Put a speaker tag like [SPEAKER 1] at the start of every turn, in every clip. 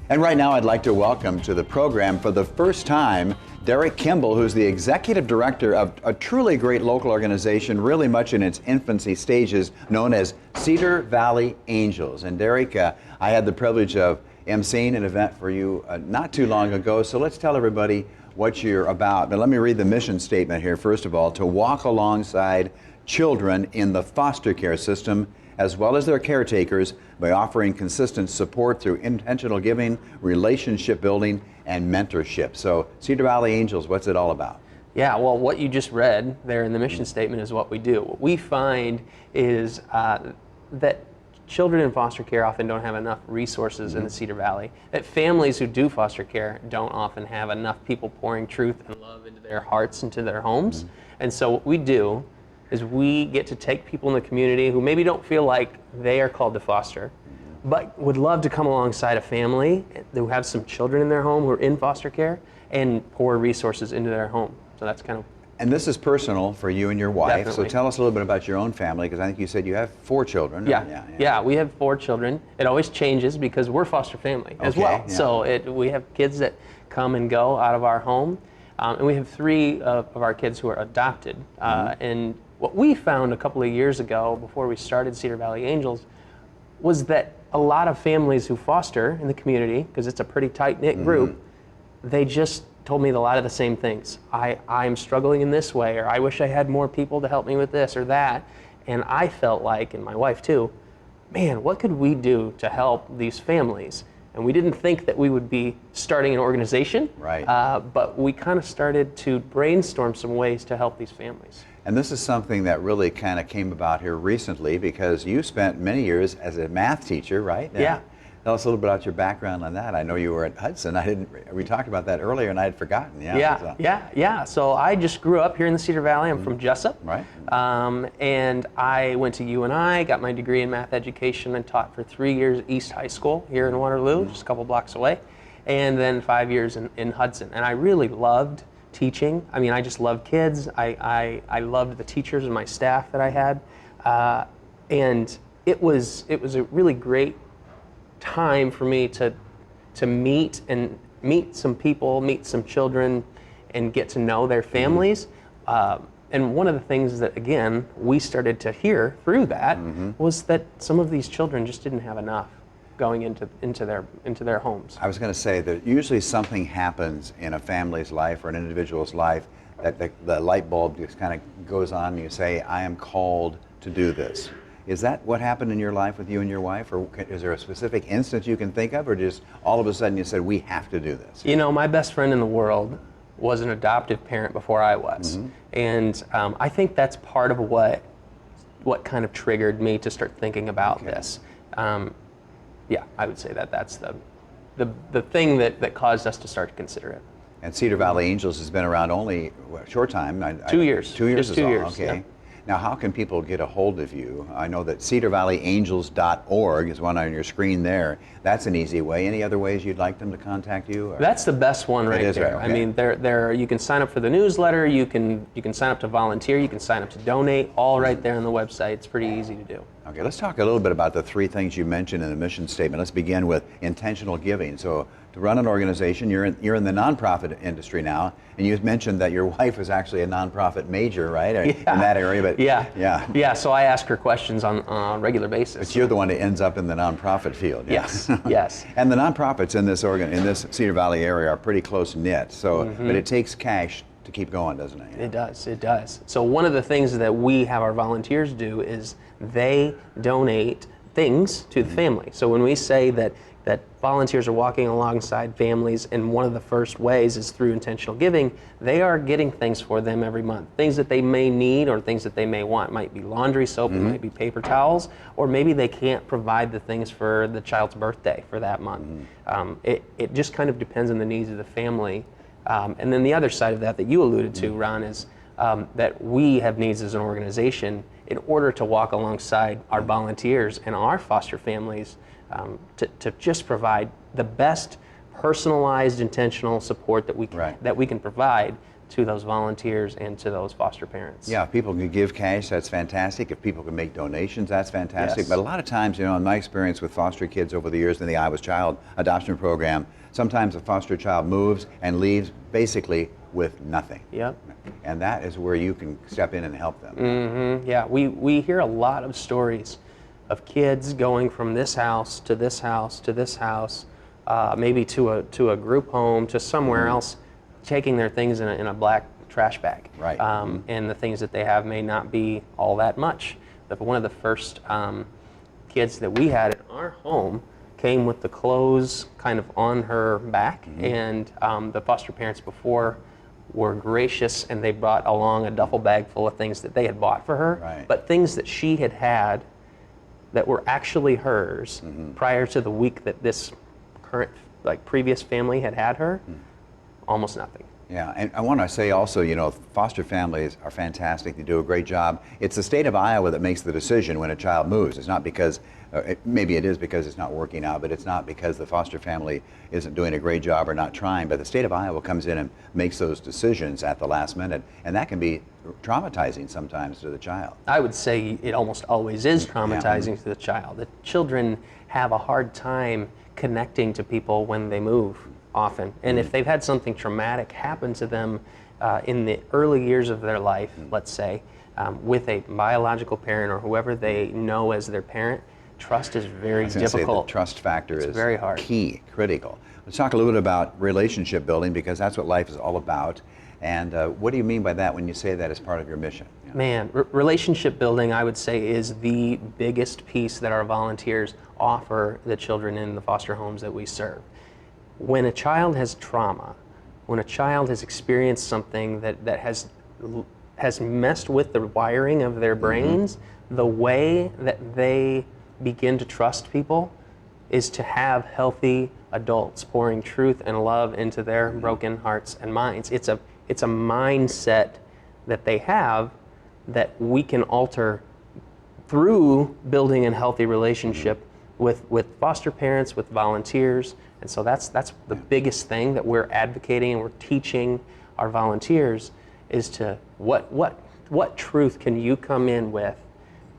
[SPEAKER 1] And right now I'd like to welcome to the program for the first time Derek Kimball, who's the executive director of a truly great local organization, really much in its infancy stages, known as Cedar Valley Angels. And Derek, I had the privilege of emceeing an event for you not too long ago, so let's tell everybody what you're about. But let me read the mission statement here, first of all: to walk alongside children in the foster care system as well as their caretakers by offering consistent support through intentional giving, relationship building, and mentorship. So Cedar Valley Angels, what's it all about?
[SPEAKER 2] Yeah, well, what you just read there in the mission statement is what we do. What we find is that children in foster care often don't have enough resources in the Cedar Valley, that families who do foster care don't often have enough people pouring truth and love into their hearts, into their homes. And so what we do is we get to take people in the community who maybe don't feel like they are called to foster, but would love to come alongside a family who have some children in their home who are in foster care and pour resources into their home. So that's kind of...
[SPEAKER 1] And this is personal for you and your wife.
[SPEAKER 2] Definitely.
[SPEAKER 1] So tell us a little bit about your own family, because I think you said you have 4 children.
[SPEAKER 2] Yeah, we have 4 children. It always changes because we're foster family as well.
[SPEAKER 1] Yeah.
[SPEAKER 2] So we have kids that come and go out of our home. And we have 3 of our kids who are adopted. And what we found a couple of years ago, before we started Cedar Valley Angels, was that a lot of families who foster in the community, because it's a pretty tight-knit group, they just told me a lot of the same things. I'm struggling in this way, or I wish I had more people to help me with this or that. And I felt like, and my wife too, man, what could we do to help these families? And we didn't think that we would be starting an organization,
[SPEAKER 1] right?
[SPEAKER 2] But we kind of started to brainstorm some ways to help these families.
[SPEAKER 1] And this is something that really kind of came about here recently, because you spent many years as a math teacher, right?
[SPEAKER 2] Yeah.
[SPEAKER 1] Tell us a little bit about your background on that. I know you were at Hudson. We talked about that earlier and I had forgotten.
[SPEAKER 2] Yeah. So I just grew up here in the Cedar Valley. I'm from Jessup.
[SPEAKER 1] Right.
[SPEAKER 2] And I went to UNI, got my degree in math education, and taught for 3 years at East High School here in Waterloo, just a couple blocks away, and then 5 years in Hudson. And I really loved teaching. I mean, I just loved kids. I loved the teachers and my staff that I had. And it was a really great time for me to meet some people, meet some children, and get to know their families. And one of the things that, again, we started to hear through that was that some of these children just didn't have enough going into their homes.
[SPEAKER 1] I was going to say that usually something happens in a family's life or an individual's life that the light bulb just kind of goes on and you say, I am called to do this. Is that what happened in your life with you and your wife, or is there a specific instance you can think of, or just all of a sudden you said, we have to do this?
[SPEAKER 2] You know, my best friend in the world was an adoptive parent before I was. And I think that's part of what kind of triggered me to start thinking about this. Yeah, I would say that's the thing that caused us to start to consider it.
[SPEAKER 1] And Cedar Valley Angels has been around only a short time.
[SPEAKER 2] 2 years.
[SPEAKER 1] 2 years
[SPEAKER 2] Just
[SPEAKER 1] is
[SPEAKER 2] 2
[SPEAKER 1] all.
[SPEAKER 2] years,
[SPEAKER 1] Okay.
[SPEAKER 2] yeah.
[SPEAKER 1] Now, how can people get a hold of you? I know that cedarvalleyangels.org is one on your screen there. That's an easy way. Any other ways you'd like them to contact you? Or?
[SPEAKER 2] That's the best one right there.
[SPEAKER 1] Right, okay.
[SPEAKER 2] I mean, there you can sign up for the newsletter, you can sign up to volunteer, you can sign up to donate, all right there on the website. It's pretty easy to do.
[SPEAKER 1] Okay, let's talk a little bit about the 3 things you mentioned in the mission statement. Let's begin with intentional giving. So to run an organization, you're in the nonprofit industry now, and you mentioned that your wife is actually a nonprofit major, right? In that area, but
[SPEAKER 2] yeah. So I ask her questions on a regular basis.
[SPEAKER 1] But you're the one that ends up in the nonprofit field.
[SPEAKER 2] Yes. Yes.
[SPEAKER 1] And the nonprofits in this Cedar Valley area are pretty close knit. So, but it takes cash to keep going, doesn't it?
[SPEAKER 2] It does. It does. So one of the things that we have our volunteers do is they donate things to the family. So when we say that volunteers are walking alongside families, and one of the first ways is through intentional giving, they are getting things for them every month. Things that they may need or things that they may want. It might be laundry soap, it might be paper towels, or maybe they can't provide the things for the child's birthday for that month. It just kind of depends on the needs of the family. And then the other side of that you alluded to, Ron, is that we have needs as an organization in order to walk alongside our volunteers and our foster families to just provide the best personalized, intentional support that we can provide. to those volunteers and to those foster parents.
[SPEAKER 1] Yeah, if people can give cash, that's fantastic. If people can make donations, that's fantastic.
[SPEAKER 2] Yes.
[SPEAKER 1] But a lot of times, in my experience with foster kids over the years in the Iowa Child Adoption Program, sometimes a foster child moves and leaves basically with nothing.
[SPEAKER 2] Yep.
[SPEAKER 1] And that is where you can step in and help them.
[SPEAKER 2] Yeah, we hear a lot of stories of kids going from this house to this house to this house, maybe to a group home, to somewhere else, taking their things in a black trash bag.
[SPEAKER 1] Right.
[SPEAKER 2] And the things that they have may not be all that much. But one of the first kids that we had in our home came with the clothes kind of on her back, and the foster parents before were gracious, and they brought along a duffel bag full of things that they had bought for her,
[SPEAKER 1] Right.
[SPEAKER 2] but things that she had that were actually hers prior to the week that this current, previous family had her. Almost nothing.
[SPEAKER 1] Yeah, and I want to say also, foster families are fantastic. They do a great job. It's the state of Iowa that makes the decision when a child moves. It's not because, maybe it is because it's not working out, but it's not because the foster family isn't doing a great job or not trying. But the state of Iowa comes in and makes those decisions at the last minute, and that can be traumatizing sometimes to the child.
[SPEAKER 2] I would say it almost always is traumatizing to the child. The children have a hard time connecting to people when they move. Often, and if they've had something traumatic happen to them in the early years of their life, let's say, with a biological parent or whoever they know as their parent, trust is very difficult.
[SPEAKER 1] The trust factor is
[SPEAKER 2] very hard.
[SPEAKER 1] Key, critical. Let's talk a little bit about relationship building, because that's what life is all about. And what do you mean by that when you say that as part of your mission?
[SPEAKER 2] Man, relationship building, I would say, is the biggest piece that our volunteers offer the children in the foster homes that we serve. When a child has trauma, when a child has experienced something that has messed with the wiring of their brains, the way that they begin to trust people is to have healthy adults pouring truth and love into their broken hearts and minds. It's a mindset that they have that we can alter through building a healthy relationship with foster parents, with volunteers. And so that's the biggest thing that we're advocating and we're teaching our volunteers is to what truth can you come in with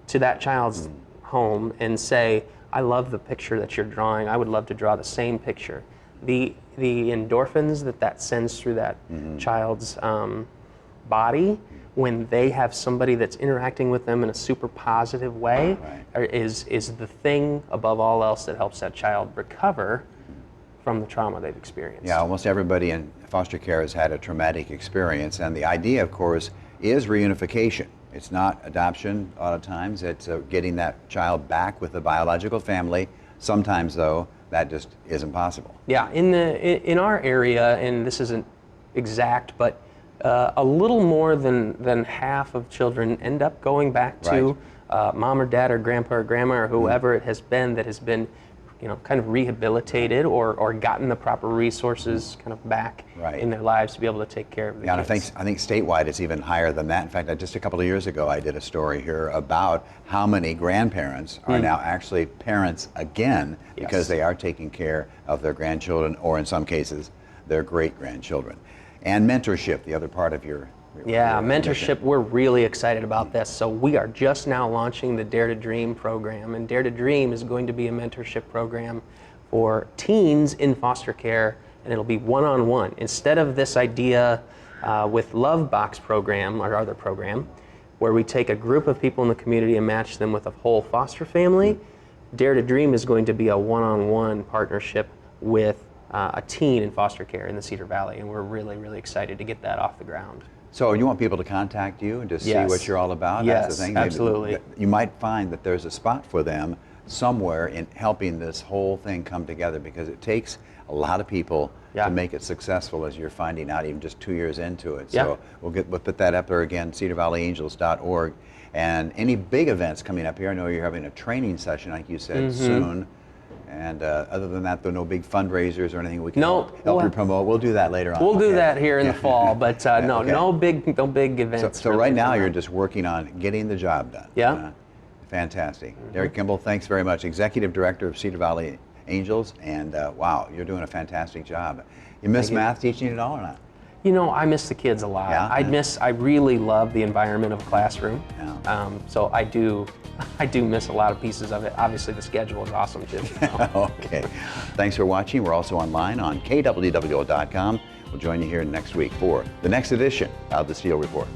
[SPEAKER 2] to that child's home and say, I love the picture that you're drawing. I would love to draw the same picture. The endorphins that sends through that child's body when they have somebody that's interacting with them in a super positive way is the thing above all else that helps that child recover from the trauma they've experienced.
[SPEAKER 1] Yeah, almost everybody in foster care has had a traumatic experience, and the idea, of course, is reunification. It's not adoption a lot of times, it's getting that child back with the biological family. Sometimes, though, that just isn't possible.
[SPEAKER 2] Yeah, in our area, and this isn't exact, but a little more than half of children end up going back to mom or dad or grandpa or grandma or whoever it has been that has been kind of rehabilitated or gotten the proper resources kind of back in their lives to be able to take care of the kids.
[SPEAKER 1] I think statewide it's even higher than that. In fact, just a couple of years ago I did a story here about how many grandparents are now actually parents again because they are taking care of their grandchildren, or in some cases their great-grandchildren. And mentorship, the other part of your
[SPEAKER 2] mentorship,
[SPEAKER 1] mission.
[SPEAKER 2] we're really excited about this. So we are just now launching the Dare to Dream program, and Dare to Dream is going to be a mentorship program for teens in foster care, and it'll be one-on-one. Instead of this idea with Love Box program, our other program, where we take a group of people in the community and match them with a whole foster family, Dare to Dream is going to be a one-on-one partnership with a teen in foster care in the Cedar Valley, and we're really, really excited to get that off the ground.
[SPEAKER 1] So you want people to contact you and just see what you're all about?
[SPEAKER 2] Yes,
[SPEAKER 1] that's the thing.
[SPEAKER 2] absolutely.
[SPEAKER 1] You might find that there's a spot for them somewhere in helping this whole thing come together, because it takes a lot of people to make it successful, as you're finding out even just 2 years into it. So we'll put that up there again, cedarvalleyangels.org. And any big events coming up here, I know you're having a training session, like you said, soon. And other than that, there are no big fundraisers or anything we can help you promote. We'll do that later on.
[SPEAKER 2] We'll do that here in the fall, but no big events.
[SPEAKER 1] So right now you're just working on getting the job done.
[SPEAKER 2] Yeah.
[SPEAKER 1] Fantastic. Derek Kimball, thanks very much. Executive Director of Cedar Valley Angels, and wow, you're doing a fantastic job. You miss math teaching at all or not?
[SPEAKER 2] You know, I miss the kids a lot.
[SPEAKER 1] Yeah?
[SPEAKER 2] I really love the environment of a classroom.
[SPEAKER 1] Yeah.
[SPEAKER 2] So I do miss a lot of pieces of it. Obviously, the schedule is awesome too. So.
[SPEAKER 1] Okay. Thanks for watching. We're also online on kwwo.com. We'll join you here next week for the next edition of the Steel Report.